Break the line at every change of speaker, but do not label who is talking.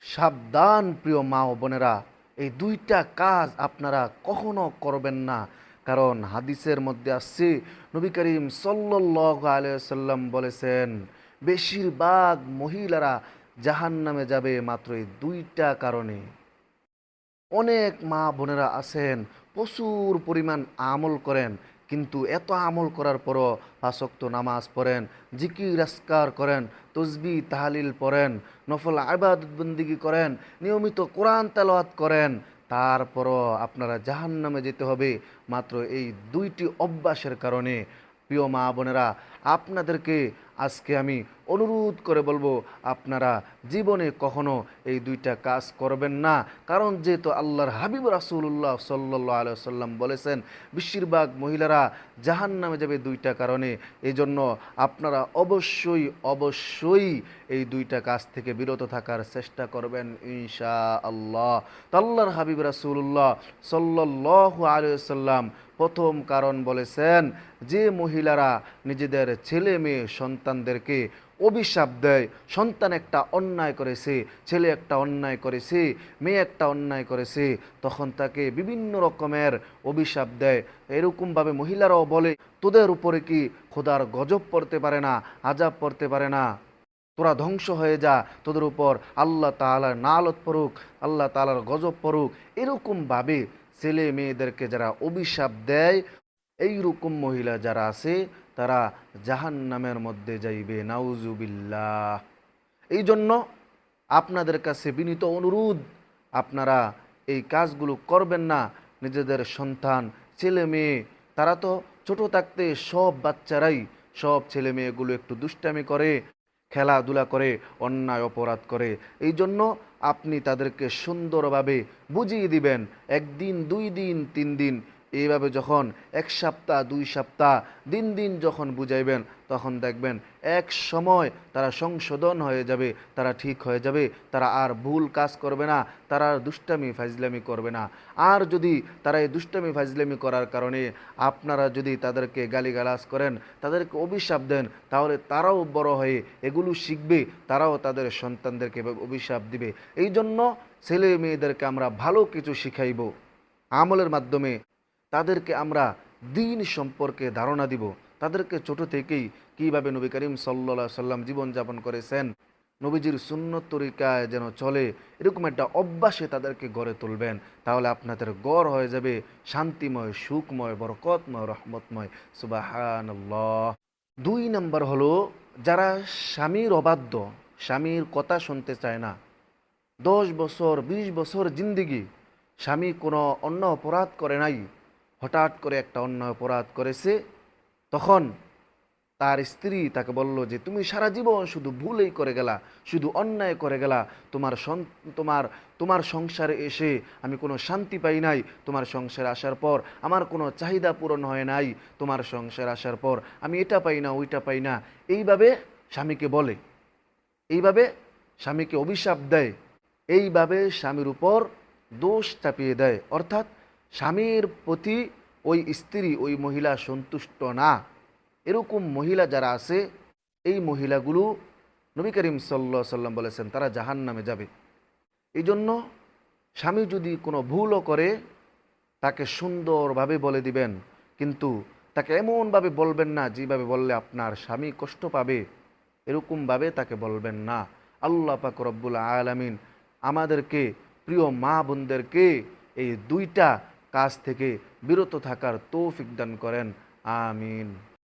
সাবধান প্রিয় মা ও বোনেরা, এই দুইটা কাজ আপনারা কখনো করবেন না। কারণ হাদিসের মধ্যে আসছে, নবী করিম সাল্লাল্লাহু আলাইহি ওয়াসাল্লাম বলেছেন, বেশিরভাগ মহিলারা জাহান্নামে যাবে মাত্র এই দুইটা কারণে। অনেক মা বোনেরা আছেন, প্রচুর পরিমাণ আমল করেন, কিন্তু এত আমল করার পরও ৫ ওয়াক্ত নামাজ পড়েন, জিকির আজকার করেন, তসবিহ তাহলিল পড়েন, নফল ইবাদত বন্দেগী করেন, নিয়মিত কোরআন তেলাওয়াত করেন, তারপরও আপনারা জাহান্নামে যেতে হবে মাত্র এই দুইটি অভ্যাসের কারণে। প্রিয় মা বোনেরা, আপনাদেরকে আজকে আমি অনুরোধ করে বলবো, আপনারা জীবনে কখনো এই দুইটা কাজ করবেন না। কারণ যেহেতু আল্লাহর হাবিব রাসূলুল্লাহ সাল্লাল্লাহু আলাইহি ওয়াসাল্লাম বলেছেন, বেশিরভাগ মহিলারা জাহান্নামে যাবে দুইটা কারণে। এই জন্য আপনারা অবশ্যই অবশ্যই এই দুইটা কাজ থেকে বিরত থাকার চেষ্টা করবেন ইনশাআল্লাহ। তো আল্লাহর হাবিব রাসূলুল্লাহ সাল্লাল্লাহু আলাইহি ওয়াসাল্লাম প্রথম কারণ বলেছেন, যে মহিলারা নিজেদের ছেলে মেয়ে সন্তানদেরকে অভিশাপ দেয়, সন্তান একটা অন্যায় করেছে, ছেলে একটা অন্যায় করেছে, মেয়ে একটা অন্যায় করেছে, তখন তাকে বিভিন্ন রকমের অভিশাপ দেয়। এরকমভাবে মহিলারাও বলে, তোদের উপরে কি খোদার গজব পড়তে পারে না, আজাব পড়তে পারে না, তোরা ধ্বংস হয়ে যা, তোদের উপর আল্লাহ তাআলার নালত পড়ুক, আল্লাহ তাআলার গজব পড়ুক। এরকমভাবে ছেলে মেয়েদেরকে যারা অভিশাপ দেয়, এই রকম মহিলা যারা আছে তারা জাহান্নামের মধ্যে যাইবে, নাউজুবিল্লাহ। এই জন্য আপনাদের কাছে বিনীত অনুরোধ, আপনারা এই কাজগুলো করবেন না। নিজেদের সন্তান, ছেলে মেয়ে, তারা তো ছোট থাকতে সব বাচ্চারাই, সব ছেলে মেয়েগুলো একটু দুষ্টামি করে, খেলাধুলা করে, অন্যায় অপরাধ করে। এই জন্য আপনি তাদেরকে সুন্দরভাবে বুঝিয়ে দিবেন, একদিন, 2 দিন, 3 দিন, এইভাবে যখন 1 সপ্তাহ, 2 সপ্তাহ, দিন দিন যখন বুঝাইবেন, তখন দেখবেন এক সময় তারা সংশোধন হয়ে যাবে, তারা ঠিক হয়ে যাবে, তারা আর ভুল কাজ করবে না, তারা আর দুষ্টামি ফাজলামি করবে না। আর যদি তারা এই দুষ্টামি ফাজলামি করার কারণে আপনারা যদি তাদেরকে গালিগালাজ করেন, তাদেরকে অভিশাপ দেন, তাহলে তারাও বড় হয়ে এগুলো শিখবে, তারাও তাদের সন্তানদেরকে অভিশাপ দিবে। এই জন্য ছেলে মেয়েদেরকে আমরা ভালো কিছু শিখাইব, আমলের মাধ্যমে তাদেরকে আমরা দ্বীন সম্পর্কে ধারণা দিব। তাদেরকে ছোট থেকেই কীভাবে নবী করিম সাল্লাল্লাহু আলাইহি সাল্লাম জীবনযাপন করেছেন, নবীজির সুন্নত তরিকায় যেন চলে, এরকম একটা অভ্যাসে তাদেরকে গড়ে তুলবেন। তাহলে আপনাদের গড় হয়ে যাবে শান্তিময়, সুখময়, বরকতময়, রহমতময়। সুবহানাল্লাহ। 2 নম্বর হলো, যারা স্বামীর অবাধ্য, স্বামীর কথা শুনতে চায় না, 10 বছর 20 বছর জিন্দিগি স্বামী কোনো অন্য অপরাধ করে নাই, হঠাৎ করে একটা অন্য অপরাধ করেছে, তখন তার স্ত্রী তাকে বলল যে, তুমি সারা জীবন শুধু ভুলই করে গেলা, শুধু অন্যায় করে গেলা, তোমার তোমার সংসারে এসে আমি কোনো শান্তি পাই নাই, তোমার সংসারে আসার পর আমার কোনো চাহিদা পূরণ হয় নাই, তোমার সংসারে আসার পর আমি এটা পাই না, ওইটা পাই না। এইভাবে স্বামীকে বলে, এইভাবে স্বামীকে অভিশাপ দেয়, এইভাবে স্বামীর উপর দোষ চাপিয়ে দেয়। অর্থাৎ স্বামীর প্রতি ওই স্ত্রী, ওই মহিলা সন্তুষ্ট না। এরকম মহিলা যারা আছে, এই মহিলাগুলো নবী করিম সাল্লাল্লাহু আলাইহি সাল্লাম বলেছেন তারা জাহান্নামে যাবে। এই জন্য স্বামী যদি কোনো ভুলও করে, তাকে সুন্দরভাবে বলে দিবেন, কিন্তু তাকে এমনভাবে বলবেন না যেভাবে বললে আপনার স্বামী কষ্ট পাবে, এরকমভাবে তাকে বলবেন না। আল্লাহ পাক রব্বুল আলামিন আমাদেরকে, প্রিয় মা বোনদেরকে এই দুইটা কাজ থেকে বিরত থাকার তৌফিক দান করেন। আমিন।